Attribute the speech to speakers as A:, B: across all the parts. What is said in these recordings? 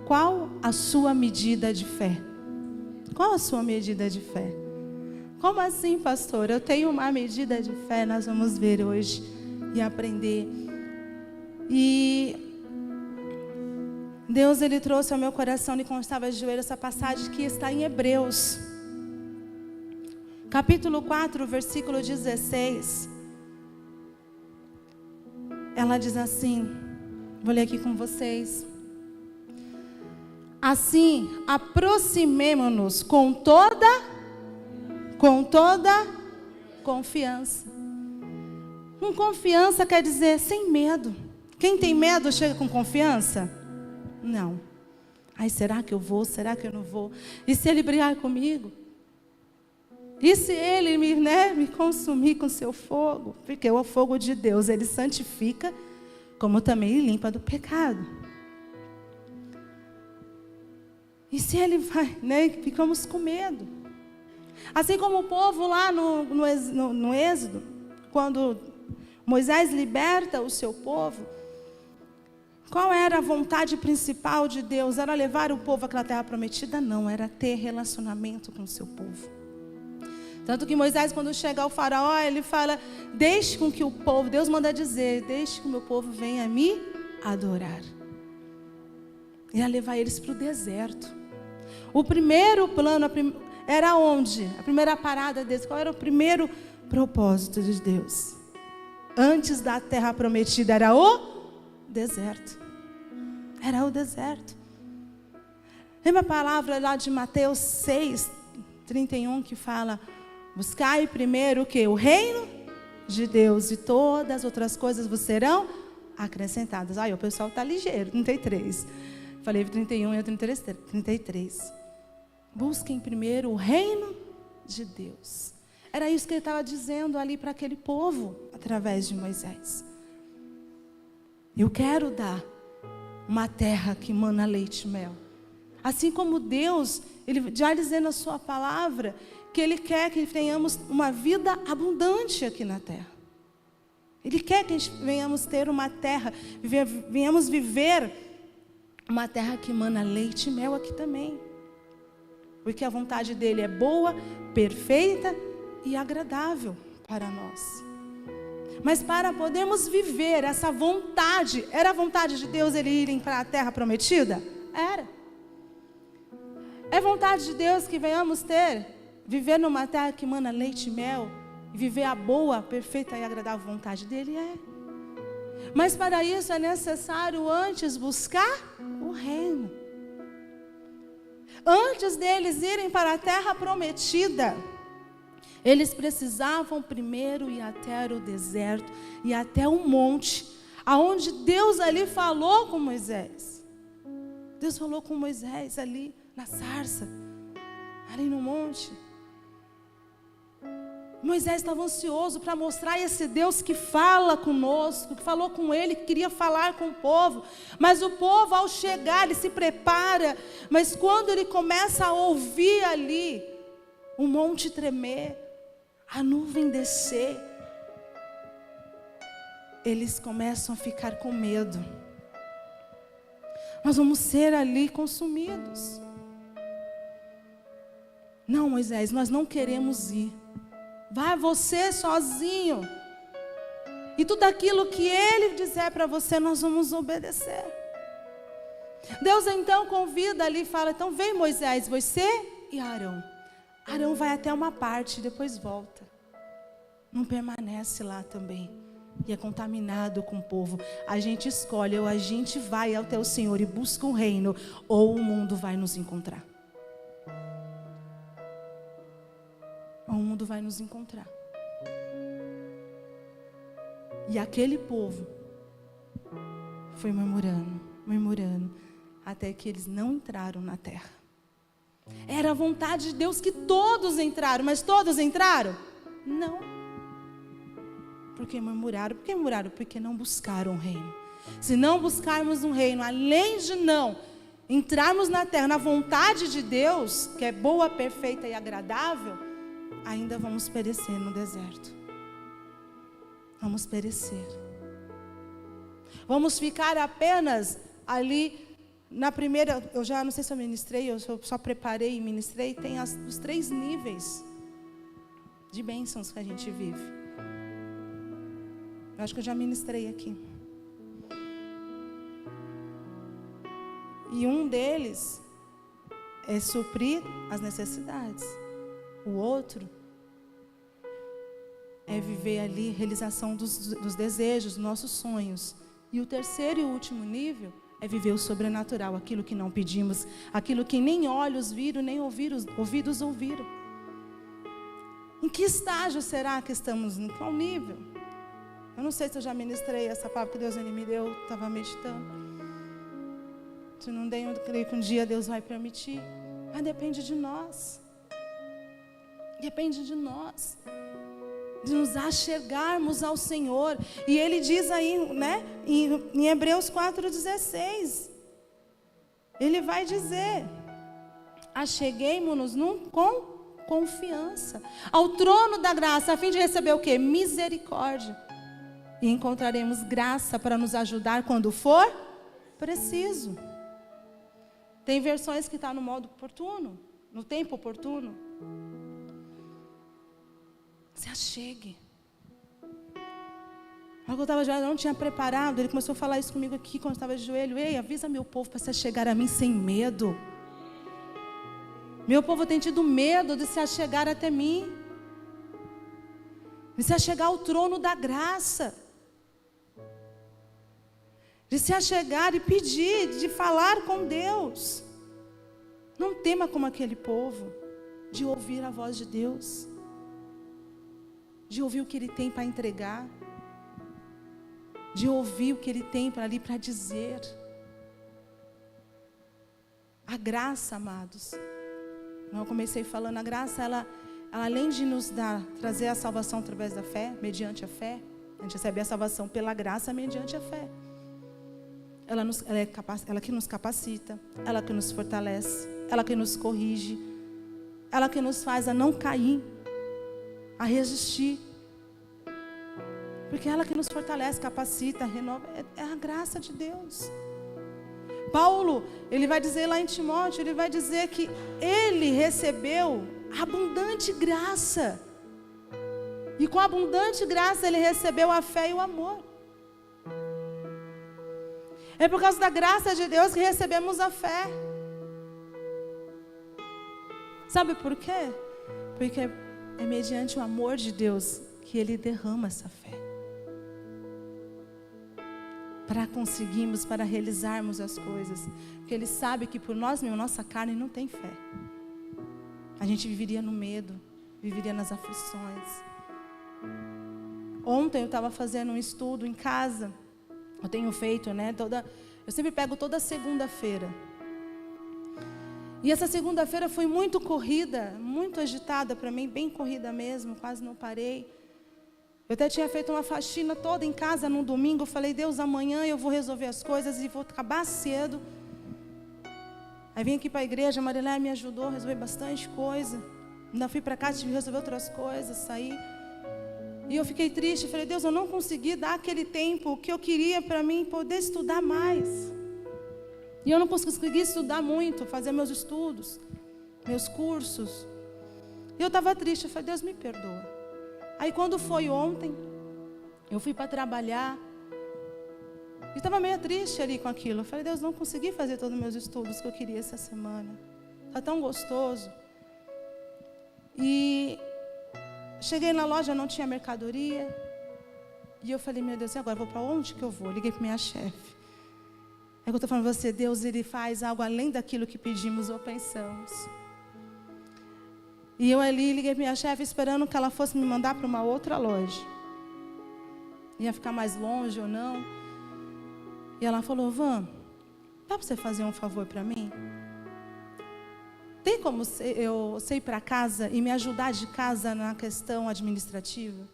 A: qual a sua medida de fé? Qual a sua medida de fé? Como assim, pastor? Eu tenho uma medida de fé, nós vamos ver hoje e aprender. E Deus, Ele trouxe ao meu coração, e quando estava de joelho, essa passagem que está em Hebreus. Capítulo 4, versículo 16. Ela diz assim, vou ler aqui com vocês. Assim, aproximemo-nos com toda confiança. Com confiança quer dizer sem medo. Quem tem medo chega com confiança? Não. Ai, será que eu vou? Será que eu não vou? E se ele brigar comigo? E se ele me consumir com seu fogo? Porque o fogo de Deus, ele santifica, como também ele limpa do pecado. E se ele vai, ficamos com medo. Assim como o povo lá no Êxodo, quando Moisés liberta o seu povo, qual era a vontade principal de Deus? Era levar o povo àquela terra prometida? Não, era ter relacionamento com o seu povo. Tanto que Moisés, quando chega ao faraó, ele fala, deixe com que o povo, Deus manda dizer, deixe que o meu povo venha me adorar. Ia levar eles para o deserto. O primeiro plano era onde? A primeira parada deles, qual era o primeiro propósito de Deus? Antes da terra prometida era o deserto. Era o deserto. Lembra a palavra lá de Mateus 6, 31, que fala, buscai primeiro o quê? O reino de Deus, e todas as outras coisas vos serão acrescentadas. Aí o pessoal está ligeiro, 33. Falei 31 e 33. Busquem primeiro o reino de Deus. Era isso que ele estava dizendo ali para aquele povo, através de Moisés. Eu quero dar uma terra que mana leite e mel. Assim como Deus, Ele já dizendo na sua palavra, que Ele quer que tenhamos uma vida abundante aqui na terra. Ele quer que a gente venhamos ter uma terra, venhamos viver uma terra que mana leite e mel aqui também. Porque a vontade dele é boa, perfeita e agradável para nós. Mas para podermos viver essa vontade, era a vontade de Deus ele irem para a terra prometida? Era. É vontade de Deus que venhamos viver numa terra que mana leite e mel, e viver a boa, perfeita e agradável vontade dele? É. Mas para isso é necessário antes buscar o reino. Antes deles irem para a terra prometida, eles precisavam primeiro ir até o deserto e até um monte, aonde Deus ali falou com Moisés. Deus falou com Moisés ali na sarça, ali no monte. Moisés estava ansioso para mostrar esse Deus que fala conosco, que falou com ele, que queria falar com o povo. Mas o povo, ao chegar, ele se prepara. Mas quando ele começa a ouvir ali, o monte tremer, a nuvem descer, eles começam a ficar com medo. Nós vamos ser ali consumidos. Não, Moisés, nós não queremos ir. Vai você sozinho. E tudo aquilo que ele disser para você, nós vamos obedecer. Deus então convida ali e fala, então vem Moisés, você e Arão. Arão vai até uma parte e depois volta. Não permanece lá também. E é contaminado com o povo. A gente escolhe, ou a gente vai até o Senhor e busca um reino, ou o mundo vai nos encontrar. O mundo vai nos encontrar. E aquele povo foi murmurando, até que eles não entraram na terra. Era a vontade de Deus que todos entraram, mas todos entraram? Não. Porque murmuraram. Por que murmuraram? Porque não buscaram o reino. Se não buscarmos um reino, além de não entrarmos na terra, na vontade de Deus, que é boa, perfeita e agradável, ainda vamos perecer no deserto. Vamos perecer. Vamos ficar apenas ali Na primeira, eu já não sei se eu ministrei, eu só preparei e ministrei, tem os 3 níveis de bênçãos que a gente vive. Eu acho que eu já ministrei aqui. E um deles é suprir as necessidades. O outro é viver ali realização dos desejos, dos nossos sonhos. E o terceiro e último nível é viver o sobrenatural, aquilo que não pedimos, aquilo que nem olhos viram, nem ouvidos ouviram. Em que estágio será que estamos? Em qual nível? Eu não sei se eu já ministrei essa palavra que Deus me deu, estava meditando. Se não dei, eu creio que um dia Deus vai permitir. Mas depende de nós. Depende de nós. De nos achegarmos ao Senhor. E Ele diz aí, né, em Hebreus 4,16. Ele vai dizer: acheguemo-nos com confiança ao trono da graça, a fim de receber o quê? Misericórdia. E encontraremos graça para nos ajudar quando for preciso. Tem versões que está no modo oportuno, no tempo oportuno. Se achegue. Quando eu estava de joelho, eu não tinha preparado. Ele começou a falar isso comigo aqui quando eu estava de joelho. Ei, avisa meu povo para se achegar a mim sem medo. Meu povo tem tido medo de se achegar até mim. De se achegar ao trono da graça. De se achegar e pedir, de falar com Deus. Não tema como aquele povo. De ouvir a voz de Deus. De ouvir o que Ele tem para entregar. De ouvir o que Ele tem para ali para dizer. A graça, amados. Eu comecei falando, a graça, ela além de nos trazer a salvação através da fé, mediante a fé, a gente recebe a salvação pela graça mediante a fé. Ela que nos capacita, ela que nos fortalece, ela que nos corrige, ela que nos faz a não cair, a resistir. Porque ela que nos fortalece, capacita, renova, é a graça de Deus. Paulo, ele vai dizer lá em Timóteo, ele vai dizer que ele recebeu abundante graça. E com abundante graça ele recebeu a fé e o amor. É por causa da graça de Deus que recebemos a fé. Sabe por quê? Porque é mediante o amor de Deus que Ele derrama essa fé. Para conseguirmos, para realizarmos as coisas. Porque Ele sabe que por nós mesmos, nossa carne não tem fé. A gente viveria no medo, viveria nas aflições. Ontem eu estava fazendo um estudo em casa. Eu tenho feito, né? Eu sempre pego toda segunda-feira. E essa segunda-feira foi muito corrida, muito agitada para mim, bem corrida mesmo, quase não parei. Eu até tinha feito uma faxina toda em casa num domingo. Eu falei, Deus, amanhã eu vou resolver as coisas e vou acabar cedo. Aí vim aqui para a igreja, a Marilé me ajudou a resolver bastante coisa. Ainda fui para casa, tive que resolver outras coisas, saí. E eu fiquei triste, falei, Deus, eu não consegui dar aquele tempo que eu queria para mim poder estudar mais. E eu não consegui estudar muito, fazer meus estudos, meus cursos. E eu estava triste, eu falei, Deus, me perdoa. Aí quando foi ontem, eu fui para trabalhar. E estava meio triste ali com aquilo. Eu falei, Deus, não consegui fazer todos os meus estudos que eu queria essa semana. Está tão gostoso. E cheguei na loja, não tinha mercadoria. E eu falei, meu Deus, e agora? Vou para onde que eu vou? Liguei para minha chefe. É que eu estou falando para você, Deus, Ele faz algo além daquilo que pedimos ou pensamos. E eu ali liguei para minha chefe esperando que ela fosse me mandar para uma outra loja. Ia ficar mais longe ou não. E ela falou, Van, dá para você fazer um favor para mim? Tem como eu ir para casa e me ajudar de casa na questão administrativa?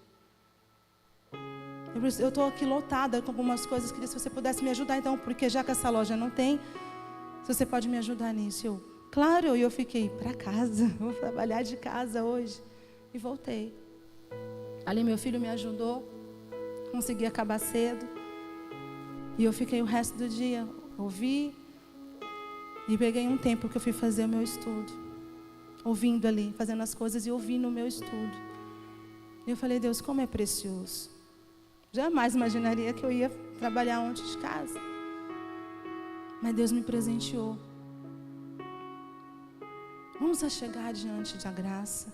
A: Eu estou aqui lotada com algumas coisas, queria se você pudesse me ajudar então, porque já que essa loja não tem, se você pode me ajudar nisso. Claro, e eu fiquei para casa, vou trabalhar de casa hoje. E voltei. Ali meu filho me ajudou, consegui acabar cedo. E eu fiquei o resto do dia, ouvi, E peguei um tempo que eu fui fazer o meu estudo. Ouvindo ali, fazendo as coisas e ouvindo o meu estudo. E eu falei, Deus, como é precioso. Jamais imaginaria que eu ia trabalhar ontem de casa. Mas Deus me presenteou. Vamos chegar diante da graça.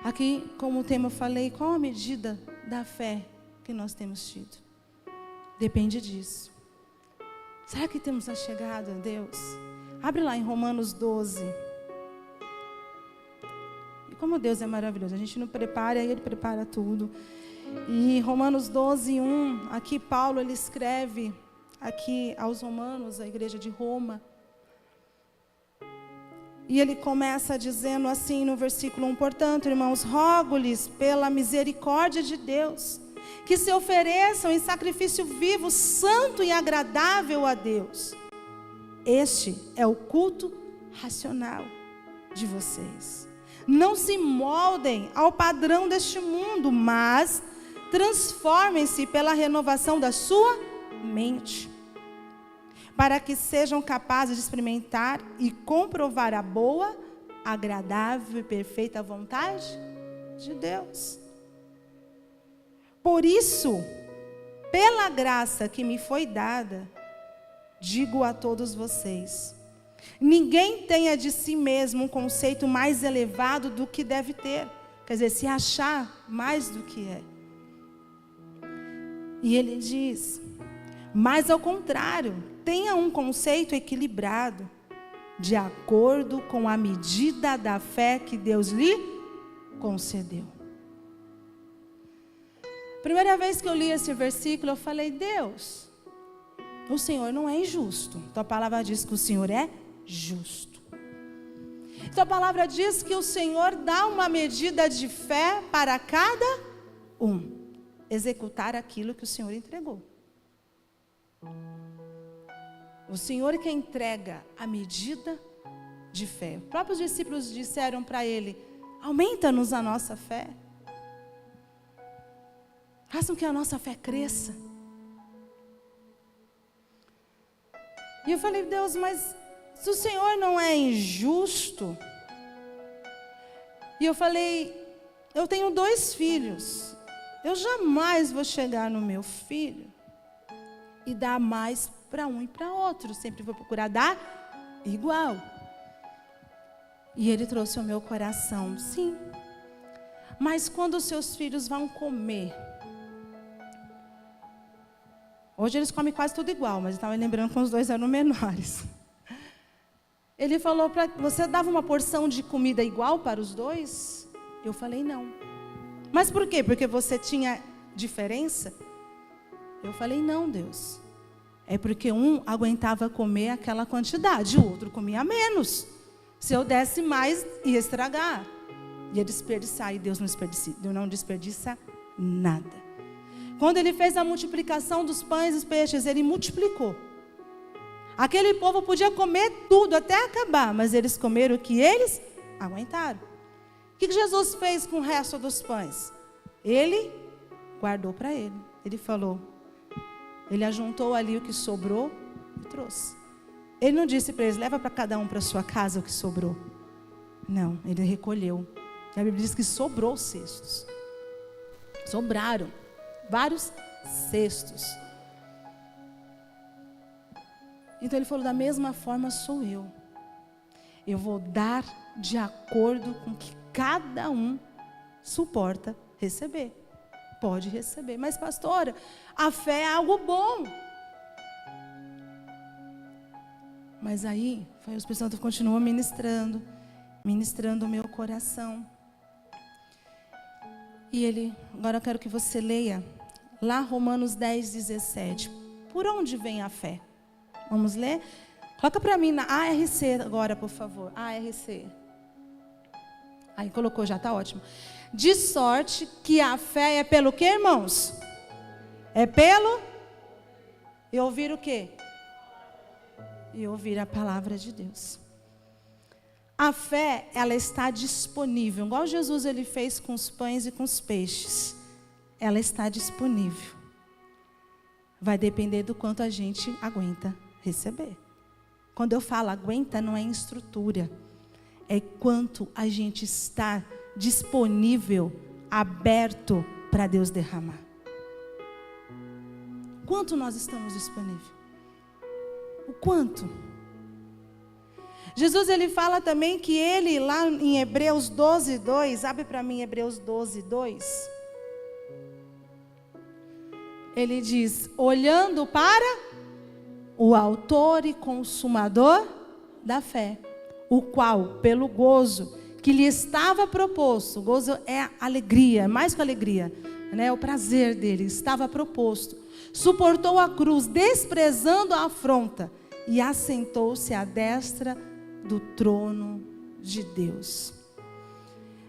A: Aqui, como o tema eu falei, qual a medida da fé que nós temos tido? Depende disso. Será que temos chegado a Deus? Abre lá em Romanos 12. E como Deus é maravilhoso, a gente não prepara, Ele prepara tudo. E Romanos 12, 1, aqui Paulo ele escreve aqui aos romanos, a igreja de Roma. E ele começa dizendo assim no versículo 1, portanto, irmãos, rogo-lhes pela misericórdia de Deus, que se ofereçam em sacrifício vivo, santo e agradável a Deus. Este é o culto racional de vocês. Não se moldem ao padrão deste mundo, mas transformem-se pela renovação da sua mente, para que sejam capazes de experimentar e comprovar a boa, agradável e perfeita vontade de Deus. Por isso, pela graça que me foi dada, digo a todos vocês, ninguém tenha de si mesmo um conceito mais elevado do que deve ter. Quer dizer, se achar mais do que é. E ele diz, mas ao contrário, tenha um conceito equilibrado, de acordo com a medida da fé que Deus lhe concedeu. Primeira vez que eu li esse versículo, eu falei, Deus, o Senhor não é injusto. Tua palavra diz que o Senhor é justo. Tua palavra diz que o Senhor dá uma medida de fé para cada um executar aquilo que o Senhor entregou. O Senhor que entrega a medida de fé. Os próprios discípulos disseram para ele, aumenta-nos a nossa fé. Façam que a nossa fé cresça. E eu falei, Deus, mas se o Senhor não é injusto. E eu falei, eu tenho 2 filhos. Eu jamais vou chegar no meu filho e dar mais para um e para outro. Sempre vou procurar dar igual. E ele trouxe ao meu coração, sim. Mas quando os seus filhos vão comer, hoje eles comem quase tudo igual, mas eu estava lembrando que os 2 eram menores. Ele falou, você dava uma porção de comida igual para os 2? Eu falei, não. Mas por quê? Porque você tinha diferença? Eu falei, não, Deus. É porque um aguentava comer aquela quantidade, o outro comia menos. Se eu desse mais, ia estragar. Ia desperdiçar, e Deus não desperdiça nada. Quando ele fez a multiplicação dos pães e dos peixes, ele multiplicou. Aquele povo podia comer tudo até acabar, mas eles comeram o que eles aguentaram. O que Jesus fez com o resto dos pães? Ele guardou para ele. Ele falou, ele ajuntou ali o que sobrou e trouxe. Ele não disse para eles, leva para cada um para sua casa o que sobrou. Não, ele recolheu. E a Bíblia diz que sobrou cestos. Sobraram vários cestos. Então ele falou, da mesma forma sou eu. Eu vou dar de acordo com o que cada um suporta receber. Pode receber. Mas pastora, a fé é algo bom. Mas aí, o Espírito Santo continuou ministrando o meu coração. E ele, agora eu quero que você leia lá Romanos 10, 17. Por onde vem a fé? Vamos ler? Coloca para mim na ARC agora, por favor. ARC. Aí colocou já, tá ótimo. De sorte que a fé é pelo quê, irmãos? É pelo? E ouvir o quê? E ouvir a palavra de Deus. A fé, ela está disponível. Igual Jesus ele fez com os pães e com os peixes. Ela está disponível. Vai depender do quanto a gente aguenta receber. Quando eu falo aguenta, não é em estrutura. É quanto a gente está disponível, aberto para Deus derramar. Quanto nós estamos disponíveis? O quanto? Jesus, ele fala também que ele, lá em Hebreus 12:2, abre para mim Hebreus 12:2. Ele diz, olhando para o autor e consumador da fé, o qual, pelo gozo que lhe estava proposto, gozo é alegria, mais que alegria, né? É o prazer dele, estava proposto, suportou a cruz, desprezando a afronta, e assentou-se à destra do trono de Deus.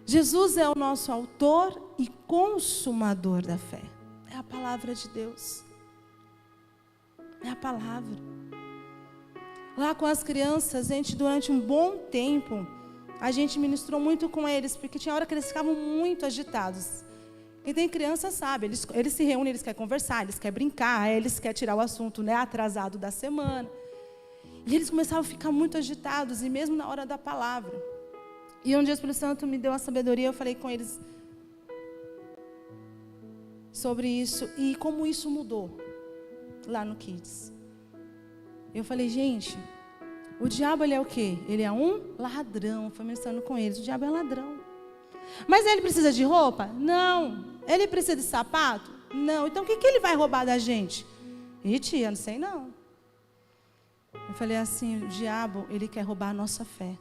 A: Jesus é o nosso autor e consumador da fé. É a palavra de Deus. É a palavra. Lá com as crianças, a gente durante um bom tempo, a gente ministrou muito com eles, porque tinha hora que eles ficavam muito agitados. Quem tem criança sabe, eles se reúnem, eles querem conversar, eles querem brincar, eles querem tirar o assunto, né, atrasado da semana. E eles começavam a ficar muito agitados, e mesmo na hora da palavra. E um dia o Espírito Santo me deu a sabedoria, eu falei com eles sobre isso, e como isso mudou lá no Kids. Eu falei, gente, o diabo ele é o quê? Ele é um ladrão. Foi ministrando com eles, o diabo é ladrão. Mas ele precisa de roupa? Não. Ele precisa de sapato? Não. Então o que ele vai roubar da gente? Ih, tia, não sei não. Eu falei assim, o diabo, ele quer roubar a nossa fé.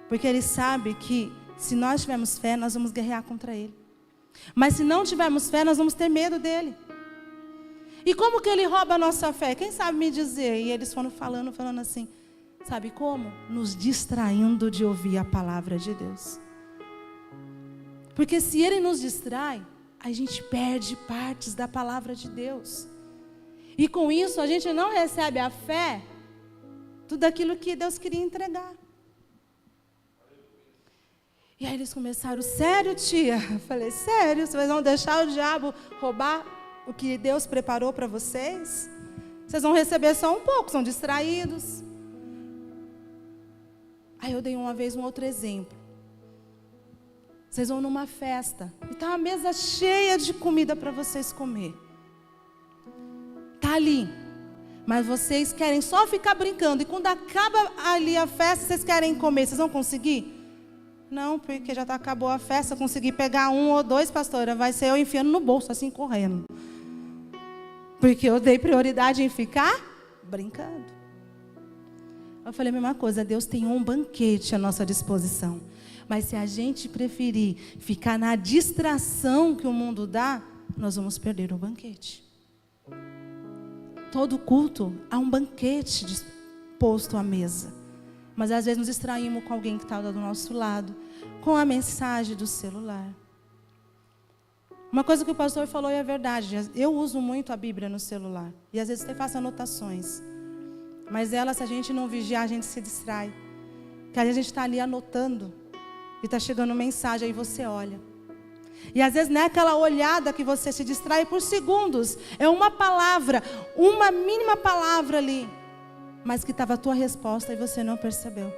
A: Porque ele sabe que se nós tivermos fé, nós vamos guerrear contra ele. Mas se não tivermos fé, nós vamos ter medo dele. E como que ele rouba a nossa fé? Quem sabe me dizer? E eles foram falando assim. Sabe como? Nos distraindo de ouvir a palavra de Deus. Porque se ele nos distrai, a gente perde partes da palavra de Deus. E com isso a gente não recebe a fé, tudo aquilo que Deus queria entregar. E aí eles começaram, sério, tia? Eu falei, sério? Vocês vão deixar o diabo roubar o que Deus preparou para vocês? Vocês vão receber só um pouco, são distraídos. Aí eu dei uma vez um outro exemplo. Vocês vão numa festa e está uma mesa cheia de comida para vocês comer. Está ali. Mas vocês querem só ficar brincando. E quando acaba ali a festa, vocês querem comer. Vocês vão conseguir? Não, porque já acabou a festa. Consegui pegar um ou dois, pastora. Vai ser eu enfiando no bolso, assim, correndo. Porque eu dei prioridade em ficar brincando. Eu falei a mesma coisa. Deus tem um banquete à nossa disposição. Mas se a gente preferir ficar na distração que o mundo dá, nós vamos perder o banquete. Todo culto há um banquete disposto à mesa. Mas às vezes nos distraímos com alguém que está do nosso lado, com a mensagem do celular. Uma coisa que o pastor falou é verdade. Eu uso muito a Bíblia no celular. E às vezes até faço anotações. Mas ela, se a gente não vigiar, a gente se distrai. Porque às vezes a gente está ali anotando. E está chegando mensagem, aí você olha. E às vezes não é aquela olhada que você se distrai por segundos. É uma palavra, uma mínima palavra ali. Mas que estava a tua resposta e você não percebeu.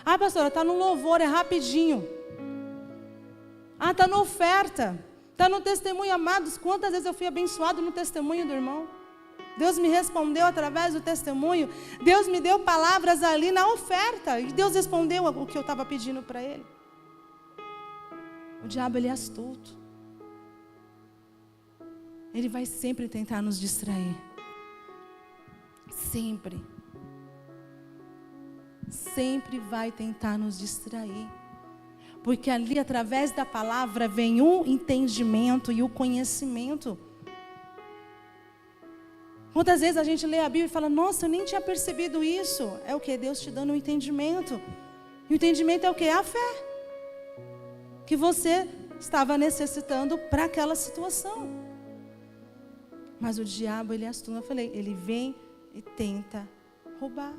A: Ah, pastora, está no louvor, é rapidinho. Ah, está na oferta. Está no testemunho, amados. Quantas vezes eu fui abençoado no testemunho do irmão? Deus me respondeu através do testemunho. Deus me deu palavras ali na oferta. E Deus respondeu o que eu estava pedindo para ele. O diabo, ele é astuto. Ele vai sempre tentar nos distrair. Sempre. Sempre vai tentar nos distrair. Porque ali, através da palavra, vem o entendimento e o conhecimento. Quantas vezes a gente lê a Bíblia e fala, nossa, eu nem tinha percebido isso. É o que? Deus te dando um entendimento. E o entendimento é o que? A fé. Que você estava necessitando para aquela situação. Mas o diabo, ele é astuto. Eu falei, ele vem e tenta roubar.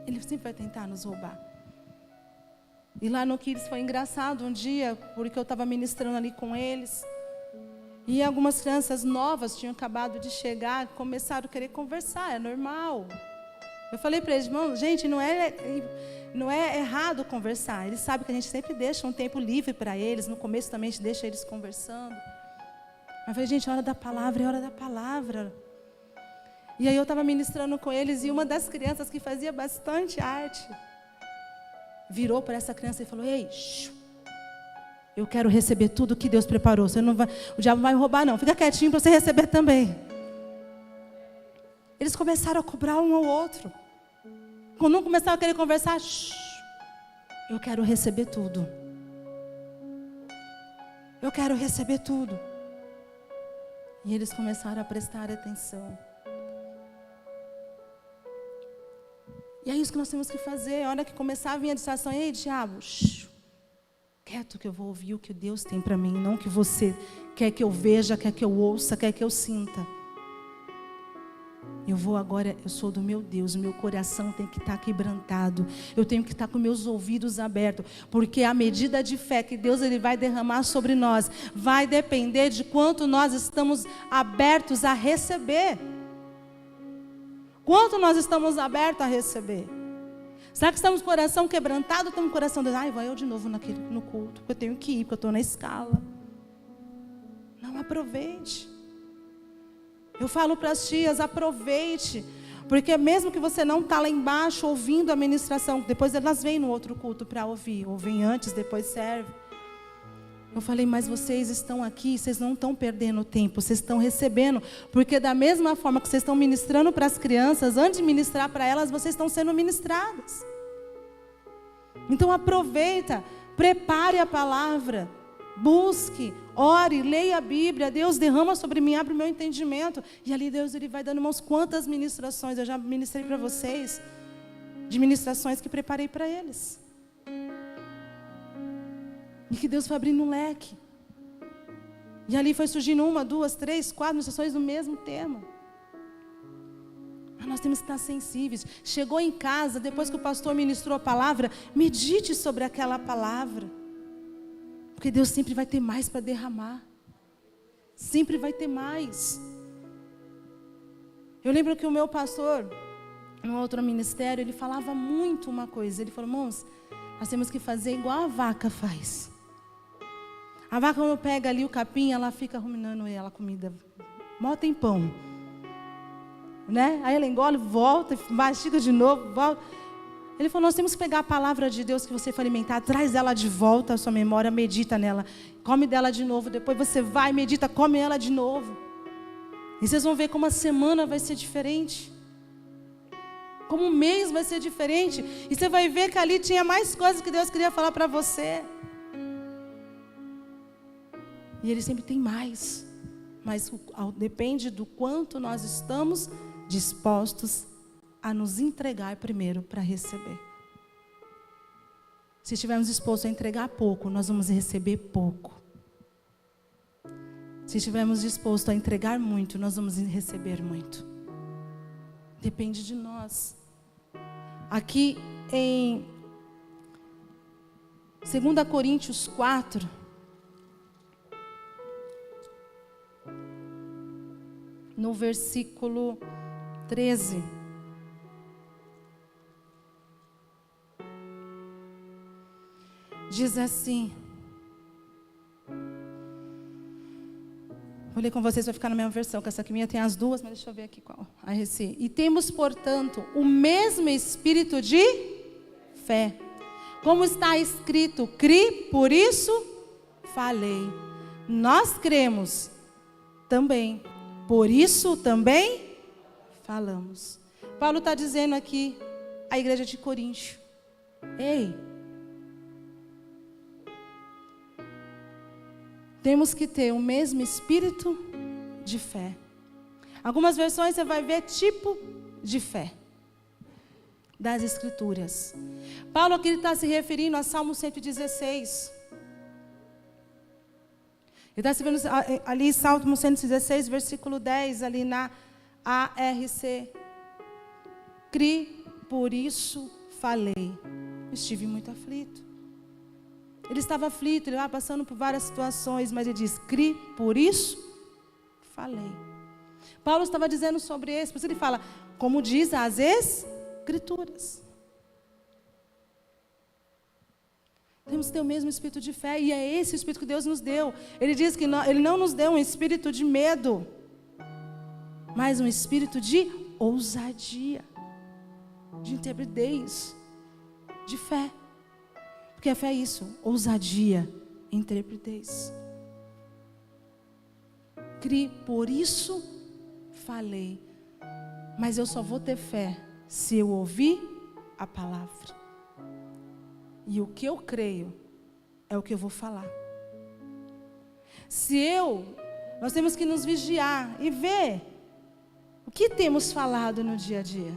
A: Ele sempre vai tentar nos roubar. E lá no Kids foi engraçado um dia, porque eu estava ministrando ali com eles. E algumas crianças novas tinham acabado de chegar, começaram a querer conversar, é normal. Eu falei para eles, irmão, gente, não é errado conversar. Eles sabem que a gente sempre deixa um tempo livre para eles. No começo também a gente deixa eles conversando. Mas eu falei, gente, hora da palavra é hora da palavra. E aí eu estava ministrando com eles e uma das crianças que fazia bastante arte virou para essa criança e falou, ei, eu quero receber tudo que Deus preparou. Você não vai, o diabo não vai roubar não, fica quietinho para você receber também. Eles começaram a cobrar um ao outro. Quando um começava a querer conversar, eu quero receber tudo. Eu quero receber tudo. E eles começaram a prestar atenção. E é isso que nós temos que fazer. A hora que começar a vir a distração, ei, diabo, quieto que eu vou ouvir o que Deus tem para mim, não o que você quer que eu veja, quer que eu ouça, quer que eu sinta. Eu vou agora, eu sou do meu Deus, o meu coração tem que estar quebrantado, eu tenho que estar com meus ouvidos abertos, porque a medida de fé que Deus ele vai derramar sobre nós, vai depender de quanto nós estamos abertos a receber. Quanto nós estamos abertos a receber? Será que estamos com o coração quebrantado ou estamos com o coração de, vai eu de novo no culto, porque eu tenho que ir, porque eu estou na escala. Não, aproveite. Eu falo para as tias, aproveite, porque mesmo que você não está lá embaixo ouvindo a ministração, depois elas vêm no outro culto para ouvir, ou vêm antes, depois serve. Eu falei, mas vocês estão aqui, vocês não estão perdendo tempo, vocês estão recebendo, porque da mesma forma que vocês estão ministrando para as crianças, antes de ministrar para elas, vocês estão sendo ministradas. Então aproveita, prepare a palavra, busque, ore, leia a Bíblia, Deus derrama sobre mim, abre o meu entendimento, e ali Deus ele vai dando umas quantas ministrações, eu já ministrei para vocês, de ministrações que preparei para eles. E que Deus foi abrindo um leque. E ali foi surgindo 1, 2, 3, 4 ministrações do mesmo tema. Mas nós temos que estar sensíveis. Chegou em casa, depois que o pastor ministrou a palavra, medite sobre aquela palavra. Porque Deus sempre vai ter mais para derramar. Sempre vai ter mais. Eu lembro que o meu pastor, num outro ministério, ele falava muito uma coisa. Ele falou, irmãos, nós temos que fazer igual a vaca faz. A vaca, quando pega ali o capim, ela fica ruminando ela, a comida. Mó tem pão. Né? Aí ela engole, volta, mastiga de novo, volta. Ele falou, nós temos que pegar a palavra de Deus que você foi alimentar, traz ela de volta à sua memória, medita nela. Come dela de novo, depois você vai, medita, come ela de novo. E vocês vão ver como a semana vai ser diferente. Como um mês vai ser diferente. E você vai ver que ali tinha mais coisas que Deus queria falar para você. E Ele sempre tem mais. Mas depende do quanto nós estamos dispostos a nos entregar primeiro para receber. Se estivermos dispostos a entregar pouco, nós vamos receber pouco. Se estivermos dispostos a entregar muito, nós vamos receber muito. Depende de nós. Aqui em 2 Coríntios 4, no versículo 13. Diz assim. Vou ler com vocês, vai ficar na mesma versão, que essa aqui minha tem as duas, mas deixa eu ver aqui qual. E temos, portanto, o mesmo espírito de fé. Como está escrito, cri, por isso falei. Nós cremos também, por isso também falamos. Paulo está dizendo aqui, a igreja de Coríntio, ei, temos que ter o mesmo espírito de fé. Algumas versões você vai ver tipo de fé das Escrituras. Paulo aqui está se referindo a Salmo 116. Ele está se referindo ali, Salmo 116, versículo 10, ali na ARC. Cri, por isso falei. Estive muito aflito. Ele estava aflito, ele estava passando por várias situações, mas ele diz, cri, por isso falei. Paulo estava dizendo sobre isso, por isso ele fala, como diz as Escrituras. Temos que ter o mesmo espírito de fé, e é esse o espírito que Deus nos deu. Ele diz que Ele não nos deu um espírito de medo, mas um espírito de ousadia, de intrepidez, de fé. Porque a fé é isso, ousadia, intrepidez. Crie, por isso falei. Mas eu só vou ter fé se eu ouvir a palavra. E o que eu creio é o que eu vou falar. Nós temos que nos vigiar e ver o que temos falado no dia a dia.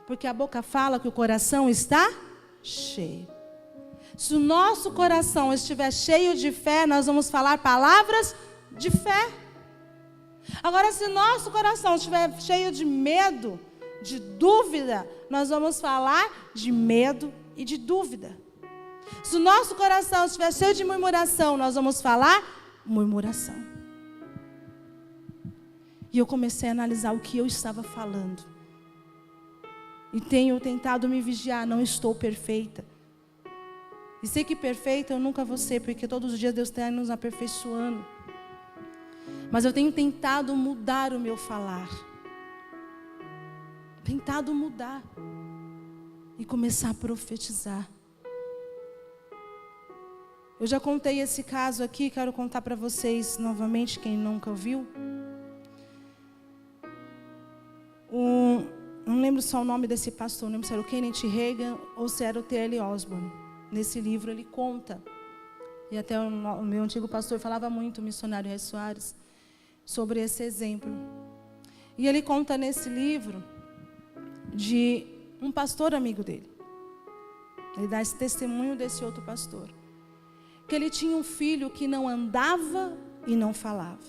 A: Porque a boca fala que o coração está cheio. Se o nosso coração estiver cheio de fé, nós vamos falar palavras de fé. Agora, se o nosso coração estiver cheio de medo, de dúvida, nós vamos falar de medo e de dúvida. Se o nosso coração estiver cheio de murmuração, nós vamos falar murmuração. E eu comecei a analisar o que eu estava falando. E tenho tentado me vigiar, não estou perfeita. E sei que perfeita eu nunca vou ser, porque todos os dias Deus está nos aperfeiçoando. Mas eu tenho tentado mudar o meu falar. Tentado mudar. E começar a profetizar. Eu já contei esse caso aqui, quero contar para vocês novamente, quem nunca ouviu. Não lembro só o nome desse pastor, não lembro se era o Kenneth Reagan ou se era o T.L. Osborne. Nesse livro ele conta, e até o meu antigo pastor falava muito, o missionário Rei Soares, sobre esse exemplo. E ele conta nesse livro de um pastor amigo dele. Ele dá esse testemunho desse outro pastor. Que ele tinha um filho que não andava e não falava.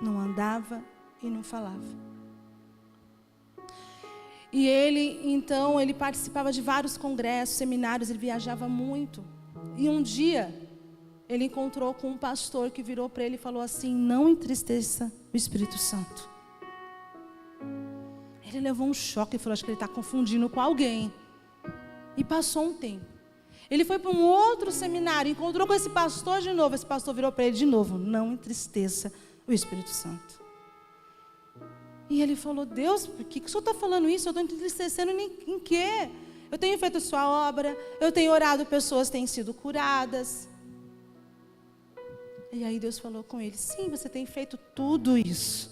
A: Não andava e não falava. E então, ele participava de vários congressos, seminários, ele viajava muito. E um dia, ele encontrou com um pastor que virou para ele e falou assim: não entristeça o Espírito Santo. Ele levou um choque e falou: acho que ele está confundindo com alguém. E passou um tempo. Ele foi para um outro seminário, encontrou com esse pastor de novo. Esse pastor virou para ele de novo: não entristeça o Espírito Santo. E ele falou: Deus, por que o senhor está falando isso? Eu estou entristecendo em quê? Eu tenho feito sua obra, eu tenho orado, pessoas têm sido curadas. E aí Deus falou com ele: sim, você tem feito tudo isso.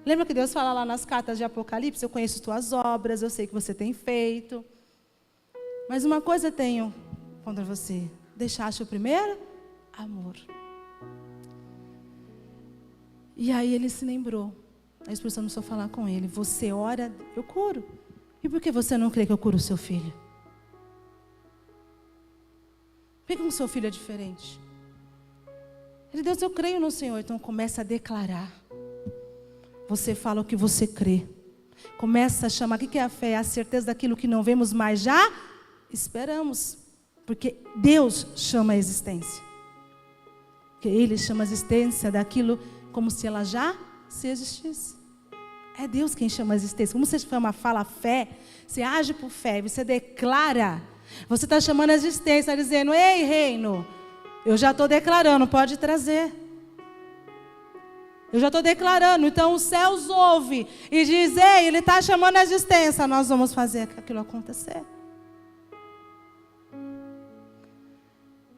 A: Lembra que Deus fala lá nas cartas de Apocalipse: eu conheço tuas obras, eu sei que você tem feito. Mas uma coisa tenho contra você: deixaste o primeiro amor. E aí ele se lembrou. A esposa começou a falar com ele: você ora, eu curo. E por que você não crê que eu curo o seu filho? Por que o seu filho é diferente? Ele: Deus, eu creio no Senhor. Então começa a declarar. Você fala o que você crê. Começa a chamar. O que é a fé? É a certeza daquilo que não vemos, mas já esperamos. Porque Deus chama a existência. Porque Ele chama a existência daquilo como se ela já se existisse. É Deus quem chama a existência. Como você fala fé, você age por fé, você declara. Você está chamando a existência, está dizendo: ei, reino, eu já estou declarando, pode trazer. Eu já estou declarando. Então os céus ouvem e diz: ei, ele está chamando a existência, nós vamos fazer aquilo acontecer.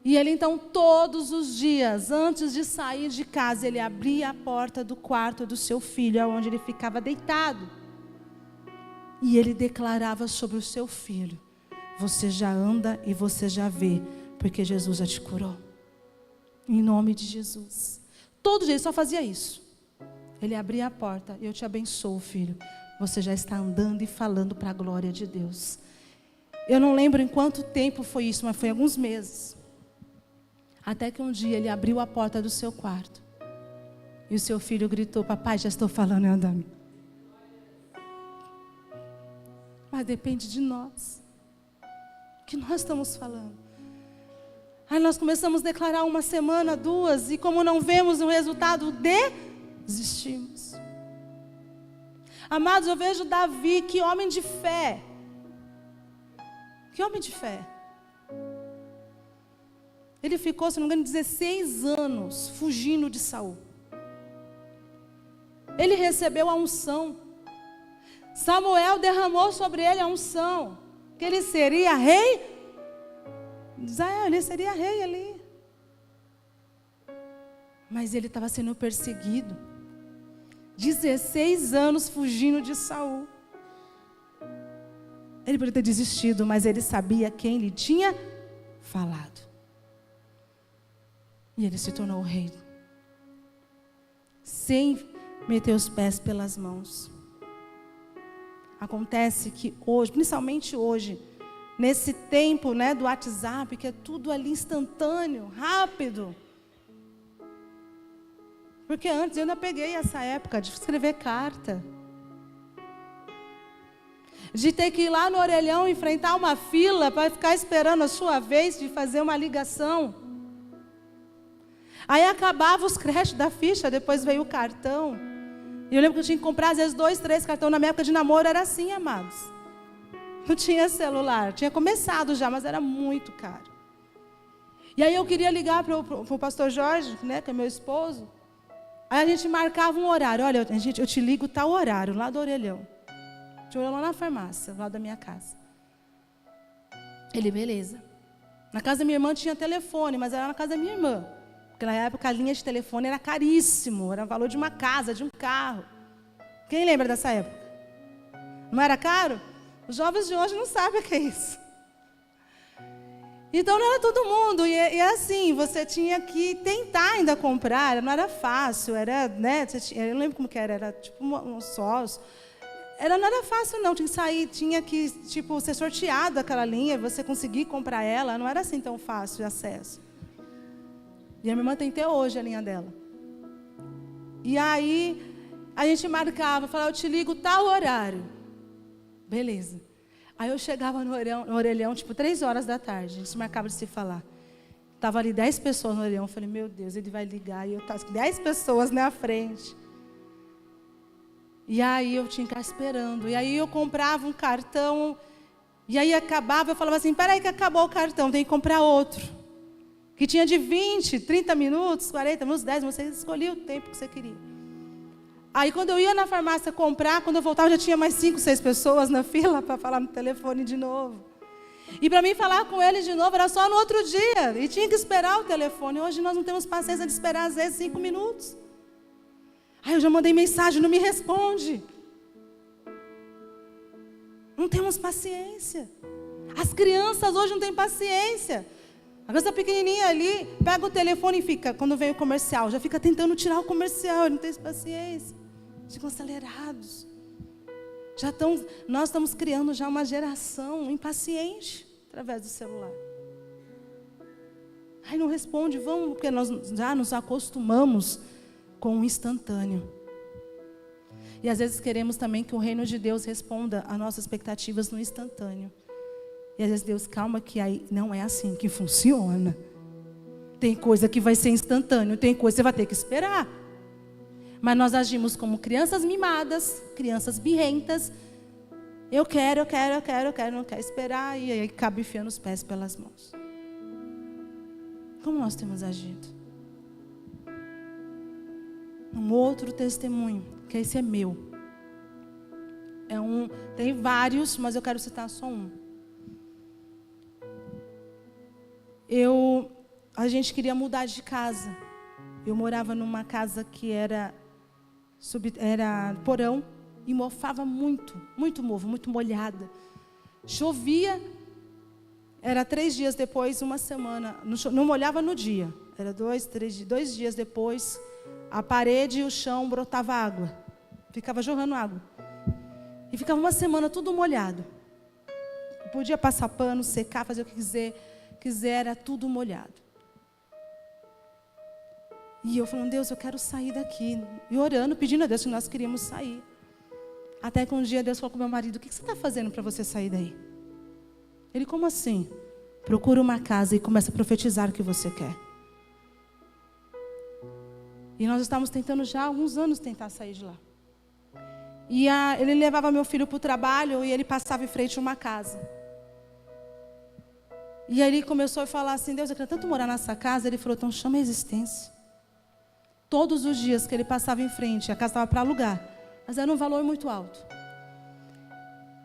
A: E ele então, todos os dias, antes de sair de casa, ele abria a porta do quarto do seu filho, onde ele ficava deitado. E ele declarava sobre o seu filho: você já anda e você já vê, porque Jesus já te curou. Em nome de Jesus. Todo dia ele só fazia isso. Ele abria a porta: eu te abençoo, filho. Você já está andando e falando para a glória de Deus. Eu não lembro em quanto tempo foi isso, mas foi alguns meses. Até que um dia ele abriu a porta do seu quarto. E o seu filho gritou: papai, já estou falando e andando. Mas depende de nós. O que nós estamos falando? Aí nós começamos a declarar uma semana, 2, e como não vemos o resultado, desistimos. Amados, eu vejo Davi, que homem de fé. Que homem de fé. Ele ficou, se não me engano, 16 anos fugindo de Saul. Ele recebeu a unção. Samuel derramou sobre ele a unção. Que ele seria rei de Israel, ele seria rei ali. Mas ele estava sendo perseguido. 16 anos fugindo de Saul. Ele poderia ter desistido, mas ele sabia quem lhe tinha falado. E ele se tornou o rei. Sem meter os pés pelas mãos. Acontece que hoje, principalmente hoje, nesse tempo, né, do WhatsApp, que é tudo ali instantâneo, rápido. Porque antes eu ainda peguei essa época de escrever carta. De ter que ir lá no orelhão, enfrentar uma fila para ficar esperando a sua vez de fazer uma ligação. Aí acabava os créditos da ficha, depois veio o cartão. E eu lembro que eu tinha que comprar às vezes 2, 3 cartões. Na minha época de namoro era assim, amados. Não tinha celular, tinha começado já, mas era muito caro. E aí eu queria ligar para o pastor Jorge, né, que é meu esposo. Aí a gente marcava um horário. Olha, eu te ligo tal horário, lá do orelhão. Tinha lá na farmácia, lá da minha casa. Ele, beleza. Na casa da minha irmã tinha telefone, mas era na casa da minha irmã. Porque na época a linha de telefone era caríssimo, era o valor de uma casa, de um carro. Quem lembra dessa época? Não era caro? Os jovens de hoje não sabem o que é isso. Então não era todo mundo, e assim, você tinha que tentar ainda comprar, não era fácil, era, né, eu não lembro como que era tipo um sócio. Não era fácil não, tinha que sair, tinha que tipo, ser sorteado aquela linha, você conseguir comprar ela, não era assim tão fácil de acesso. E a minha irmã tem até hoje a linha dela. E aí, a gente marcava, falava, eu te ligo tal horário. Beleza. Aí eu chegava no orelhão, tipo 3 horas da tarde, a gente marcava de se falar. Estava ali 10 pessoas no orelhão, eu falei, meu Deus, ele vai ligar. E eu estava 10 pessoas na frente. E aí eu tinha que ficar esperando. E aí eu comprava um cartão, e aí acabava, eu falava assim, peraí que acabou o cartão, tem que comprar outro. Que tinha de 20, 30 minutos, 40 minutos, 10, você escolhia o tempo que você queria. Aí quando eu ia na farmácia comprar, quando eu voltava já tinha mais 5, 6 pessoas na fila para falar no telefone de novo. E para mim falar com eles de novo era só no outro dia. E tinha que esperar o telefone. Hoje nós não temos paciência de esperar às vezes 5 minutos. Aí eu já mandei mensagem, não me responde. Não temos paciência. As crianças hoje não têm paciência. A criança pequenininha ali, pega o telefone e fica, quando vem o comercial, já fica tentando tirar o comercial, não tem paciência. Ficam acelerados. Nós estamos criando já uma geração impaciente através do celular. Aí não responde, vamos, porque nós já nos acostumamos com o instantâneo. E às vezes queremos também que o reino de Deus responda às nossas expectativas no instantâneo. E às vezes Deus, calma que aí não é assim que funciona. Tem coisa que vai ser instantâneo, tem coisa que você vai ter que esperar. Mas nós agimos como crianças mimadas, crianças birrentas. Eu quero, não quero esperar. E aí acaba enfiando os pés pelas mãos. Como nós temos agido? Um outro testemunho, que esse é meu. Tem vários, mas eu quero citar só um. A gente queria mudar de casa. Eu morava numa casa que era porão e mofava muito, muito mofo, muito molhada. Chovia, era 3 dias depois, uma semana, não molhava no dia, era 2 dias depois, a parede e o chão brotava água, ficava jorrando água. E ficava uma semana tudo molhado. Podia passar pano, secar, fazer o que quiser, era tudo molhado. E eu falando, Deus, eu quero sair daqui. E orando, pedindo a Deus que nós queríamos sair. Até que um dia Deus falou com meu marido, o que você está fazendo para você sair daí? Ele, como assim? procura uma casa e começa a profetizar o que você quer. E nós estamos tentando já há alguns anos tentar sair de lá. E ele levava meu filho para o trabalho e ele passava em frente a uma casa. E aí ele começou a falar assim, Deus, eu quero tanto morar nessa casa. Ele falou, então chama a existência. Todos os dias que ele passava em frente, a casa estava para alugar, mas era um valor muito alto.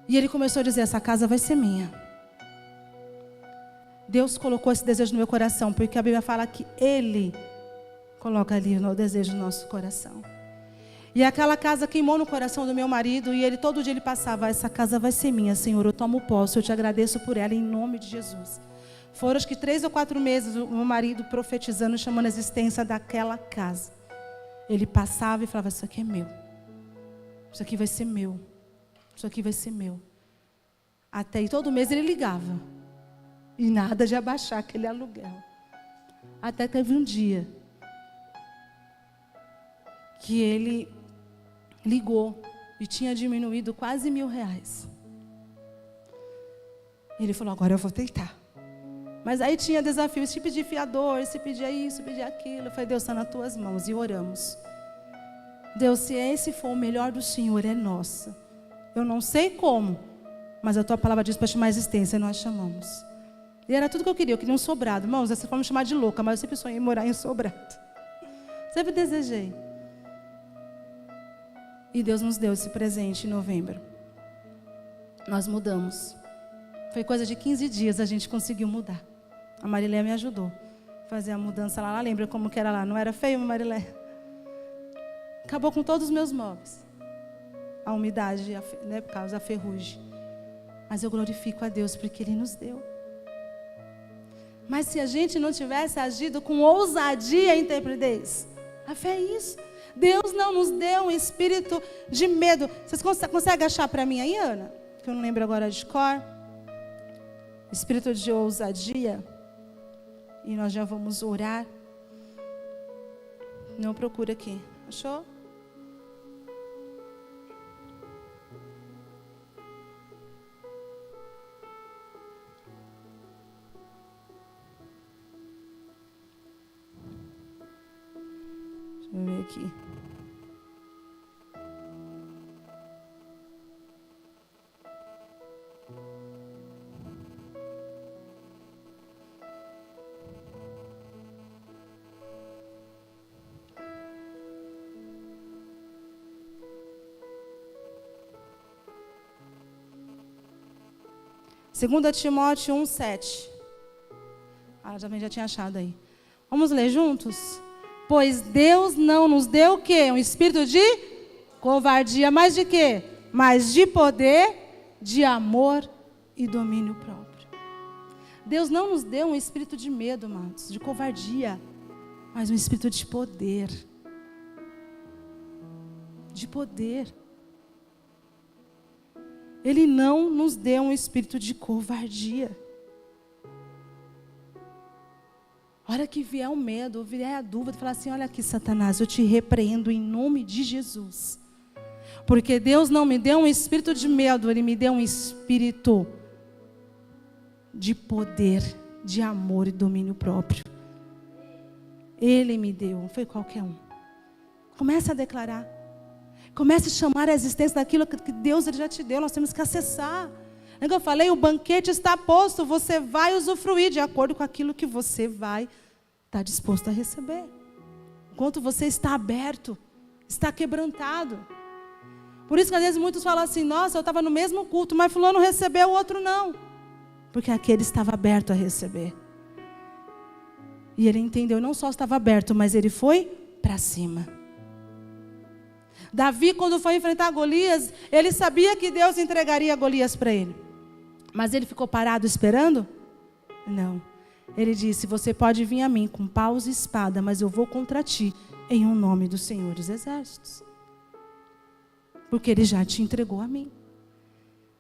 A: E ele começou a dizer, essa casa vai ser minha. Deus colocou esse desejo no meu coração, porque a Bíblia fala que Ele coloca ali o desejo no nosso coração. E aquela casa queimou no coração do meu marido, e ele todo dia ele passava, essa casa vai ser minha, Senhor, eu tomo posse, eu te agradeço por ela, em nome de Jesus. Foram acho que 3 ou 4 meses o meu marido profetizando, chamando a existência daquela casa. Ele passava e falava, isso aqui é meu. Isso aqui vai ser meu. Isso aqui vai ser meu. Até aí todo mês ele ligava. E nada de abaixar aquele aluguel. Até teve um dia que ele ligou e tinha diminuído quase R$1.000. Ele falou, agora eu vou tentar. Mas aí tinha desafio, se pedir fiador, se pedia isso, pedia aquilo. Eu falei, Deus, está nas tuas mãos. E oramos. Deus, se esse for o melhor do Senhor, é nossa. Eu não sei como, mas a tua palavra diz para chamar a existência, e nós chamamos. E era tudo que eu queria um sobrado. Irmãos, essa forma me chamar de louca, mas eu sempre sonhei em morar em sobrado. Sempre desejei. E Deus nos deu esse presente em novembro. Nós mudamos. Foi coisa de 15 dias a gente conseguiu mudar. A Marilé me ajudou a fazer a mudança lá. Ela lembra como que era lá? Não era feio, Marilé? Acabou com todos os meus móveis. A umidade, né, por causa da ferrugem. Mas eu glorifico a Deus porque Ele nos deu. Mas se a gente não tivesse agido com ousadia e intrepidez, a fé é isso. Deus não nos deu um espírito de medo. Vocês conseguem achar para mim aí, Ana? Que eu não lembro agora de cor. Espírito de ousadia. E nós já vamos orar. Não procura aqui. Achou? Deixa eu ver aqui. Segunda Timóteo 1:7. Também já tinha achado aí. Vamos ler juntos? Pois Deus não nos deu o quê? Um espírito de covardia. Mas de quê? Mas de poder, de amor e domínio próprio. Deus não nos deu um espírito de medo, amados, de covardia, mas um espírito de poder. De poder. Ele não nos deu um espírito de covardia. A hora que vier o medo, vier a dúvida, falar assim, olha aqui, Satanás, eu te repreendo em nome de Jesus. Porque Deus não me deu um espírito de medo, Ele me deu um espírito de poder, de amor e domínio próprio. Ele me deu, não foi qualquer um. Comece a declarar. Comece a chamar a existência daquilo que Deus Ele já te deu, nós temos que acessar. Como eu falei, o banquete está posto, você vai usufruir de acordo com aquilo que você vai estar disposto a receber. Enquanto você está aberto, está quebrantado. Por isso que às vezes muitos falam assim, nossa, eu estava no mesmo culto, mas fulano recebeu, o outro não. Porque aquele estava aberto a receber. E ele entendeu, não só estava aberto, mas ele foi para cima. Davi, quando foi enfrentar Golias, ele sabia que Deus entregaria Golias para ele. Mas ele ficou parado esperando? Não. Ele disse, você pode vir a mim com paus e espada, mas eu vou contra ti em um nome do Senhor dos Exércitos. Porque Ele já te entregou a mim.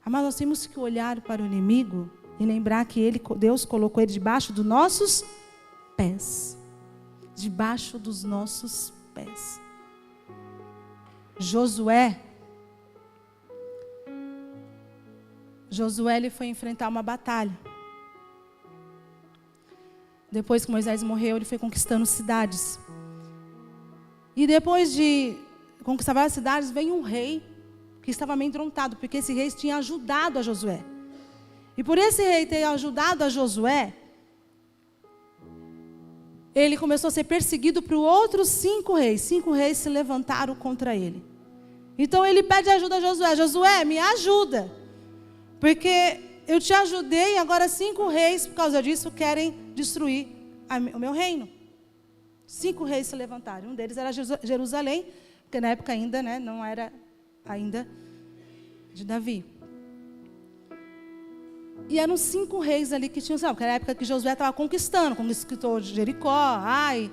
A: Mas nós temos que olhar para o inimigo e lembrar que Deus colocou ele debaixo dos nossos pés. Debaixo dos nossos pés. Josué, ele foi enfrentar uma batalha. Depois que Moisés morreu, ele foi conquistando cidades. E depois de conquistar várias cidades, veio um rei que estava amedrontado, porque esse rei tinha ajudado a Josué. E por esse rei ter ajudado a Josué, ele começou a ser perseguido por outros 5 reis. 5 reis se levantaram contra ele. Então ele pede ajuda a Josué. Josué, me ajuda. Porque eu te ajudei e agora 5 reis, por causa disso, querem destruir o meu reino. 5 reis se levantaram. Um deles era Jerusalém, porque na época ainda, né, não era ainda de Davi. E eram 5 reis ali que tinham, sabe, porque era a época que Josué estava conquistou Jericó, Ai.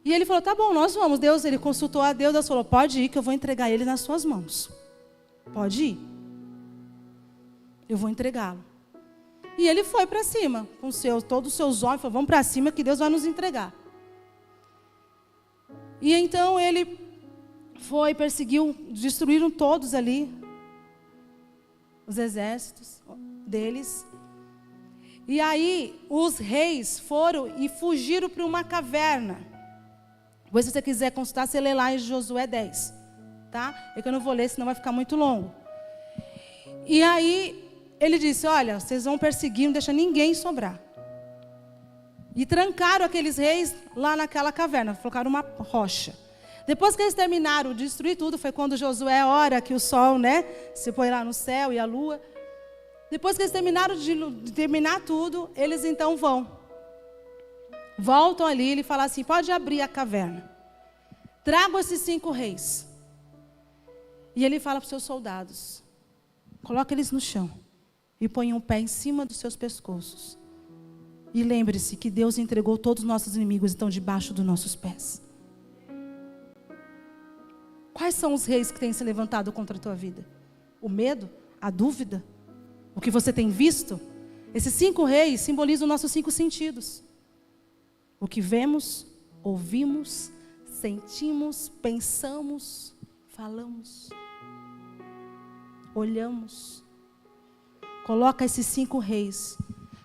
A: E ele falou, tá bom, nós vamos. Deus, ele consultou a Deus, Deus falou, pode ir que eu vou entregar ele nas suas mãos. Pode ir. Eu vou entregá-lo. E ele foi para cima, com todos os seus homens, falou, vamos para cima que Deus vai nos entregar. E então ele foi, perseguiu, destruíram todos ali, os exércitos deles. E aí os reis foram e fugiram para uma caverna. Depois, se você quiser consultar, você lê lá em Josué 10. Tá? É que eu não vou ler, senão vai ficar muito longo. E aí ele disse, olha, vocês vão perseguir, não deixa ninguém sobrar. E trancaram aqueles reis lá naquela caverna, colocaram uma rocha. Depois que eles terminaram de destruir tudo, foi quando Josué ora que o sol, né, se põe lá no céu e a lua. Depois que eles terminaram de terminar tudo, eles então voltam ali, ele fala assim, pode abrir a caverna. Trago esses 5 reis. E ele fala para os seus soldados, coloca eles no chão e põe um pé em cima dos seus pescoços. E lembre-se que Deus entregou todos os nossos inimigos, estão debaixo dos nossos pés. Quais são os reis que têm se levantado contra a tua vida? O medo? A dúvida? O que você tem visto? Esses 5 reis simbolizam os nossos 5 sentidos. O que vemos, ouvimos, sentimos, pensamos, falamos, olhamos. Coloca esses 5 reis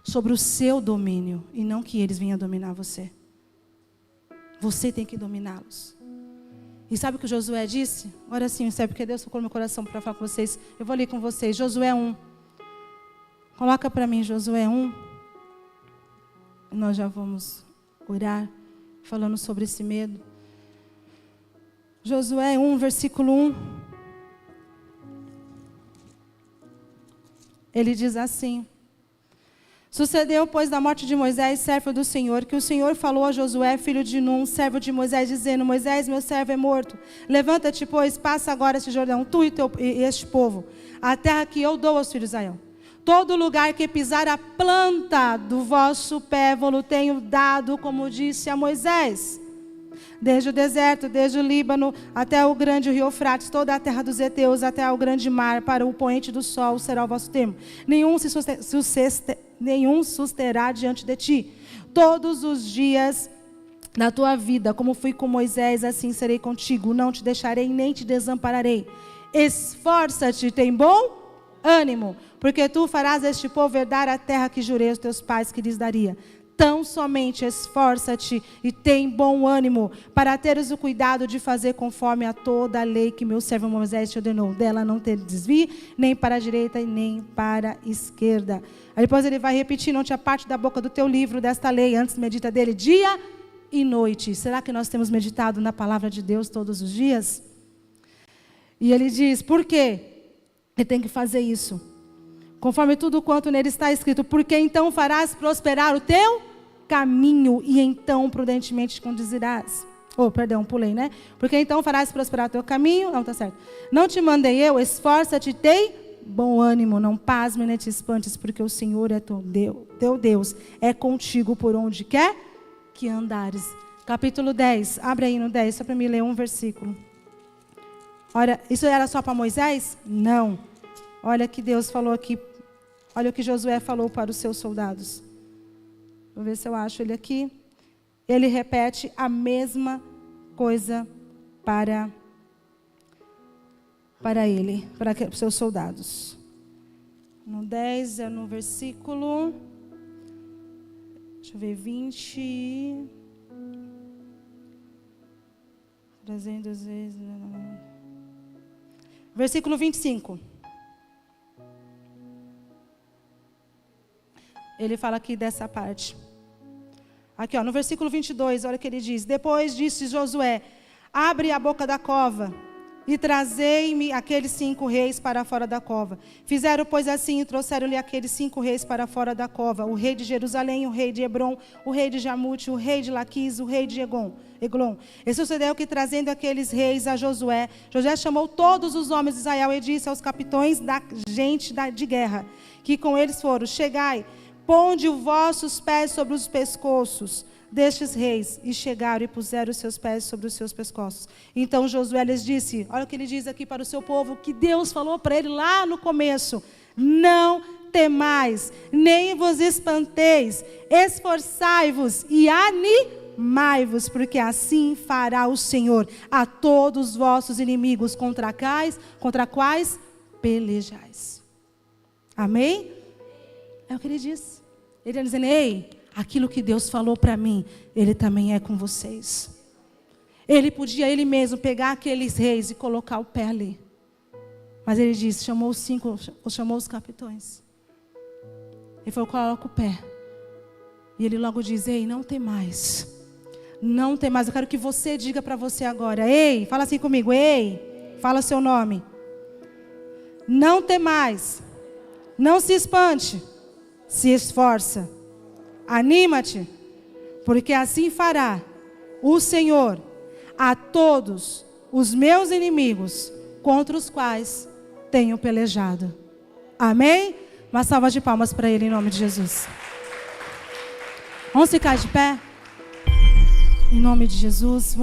A: sobre o seu domínio e não que eles venham dominar você. Você tem que dominá-los. E sabe o que Josué disse? Agora sim, sabe porque Deus tocou no meu coração para falar com vocês. Eu vou ler com vocês. Josué 1. Coloca para mim Josué 1. E nós já vamos orar, falando sobre esse medo. Josué 1, versículo 1. Ele diz assim. Sucedeu, pois, da morte de Moisés, servo do Senhor, que o Senhor falou a Josué, filho de Num, servo de Moisés, dizendo, Moisés, meu servo é morto. Levanta-te, pois, passa agora este Jordão, tu e este povo, a terra que eu dou aos filhos de Israel. Todo lugar que pisar a planta do vosso pé, vou-lo tenho dado, como disse a Moisés. Desde o deserto, desde o Líbano, até o grande rio Eufrates, toda a terra dos heteus, até o grande mar, para o poente do sol, será o vosso termo. Nenhum susterá diante de ti. Todos os dias da tua vida, como fui com Moisés, assim serei contigo. Não te deixarei, nem te desampararei. Esforça-te, tem bom ânimo, porque tu farás este povo herdar a terra que jurei aos teus pais que lhes daria. Tão somente esforça-te e tem bom ânimo, para teres o cuidado de fazer conforme a toda a lei que meu servo Moisés te ordenou. Dela não te desvie, nem para a direita e nem para a esquerda. Aí depois ele vai repetir, não te aparte da boca do teu livro desta lei, antes medita dele dia e noite. Será que nós temos meditado na palavra de Deus todos os dias? E ele diz, por quê? Ele tem que fazer isso. Conforme tudo quanto nele está escrito, porque então farás prosperar o teu caminho e então prudentemente te conduzirás. Pulei, né? Porque então farás prosperar o teu caminho. Não, tá certo. Não te mandei eu, esforça-te, tem bom ânimo, não pasme nem te espantes, porque o Senhor é teu Deus, é contigo por onde quer que andares. Capítulo 10, abre aí no 10, só para me ler um versículo. Olha, isso era só para Moisés? Não. Olha que Deus falou aqui. Olha o que Josué falou para os seus soldados. Vou ver se eu acho ele aqui. Ele repete a mesma coisa para ele, para os seus soldados. No 10, é no versículo... Deixa eu ver, 20... 300 vezes... Versículo 25. Ele fala aqui dessa parte. Aqui, ó, no versículo 22, olha o que ele diz. Depois disse Josué: abre a boca da cova e trazei-me aqueles 5 reis para fora da cova. Fizeram, pois, assim, e trouxeram-lhe aqueles 5 reis para fora da cova: o rei de Jerusalém, o rei de Hebrom, o rei de Jamute, o rei de Laquis, o rei de Eglon. E sucedeu que, trazendo aqueles reis a Josué, Josué chamou todos os homens de Israel e disse aos capitões da gente de guerra, que com eles foram: chegai, ponde os vossos pés sobre os pescoços destes reis. E chegaram e puseram os seus pés sobre os seus pescoços. Então Josué lhes disse, olha o que ele diz aqui para o seu povo, que Deus falou para ele lá no começo: não temais, nem vos espanteis, esforçai-vos e animai-vos, porque assim fará o Senhor a todos os vossos inimigos contra quais pelejais. Amém? É o que ele diz. Ele está dizendo: ei, aquilo que Deus falou para mim, Ele também é com vocês. Ele podia, Ele mesmo, pegar aqueles reis e colocar o pé ali. Mas Ele disse, chamou os capitães. Ele falou: coloca o pé. E Ele logo diz: ei, não tem mais. Não tem mais. Eu quero que você diga para você agora: ei, fala assim comigo: ei, fala seu nome. Não tem mais. Não se espante. Se esforça. Anima-te, porque assim fará o Senhor a todos os meus inimigos contra os quais tenho pelejado. Amém? Uma salva de palmas para Ele em nome de Jesus. Vamos ficar de pé? Em nome de Jesus.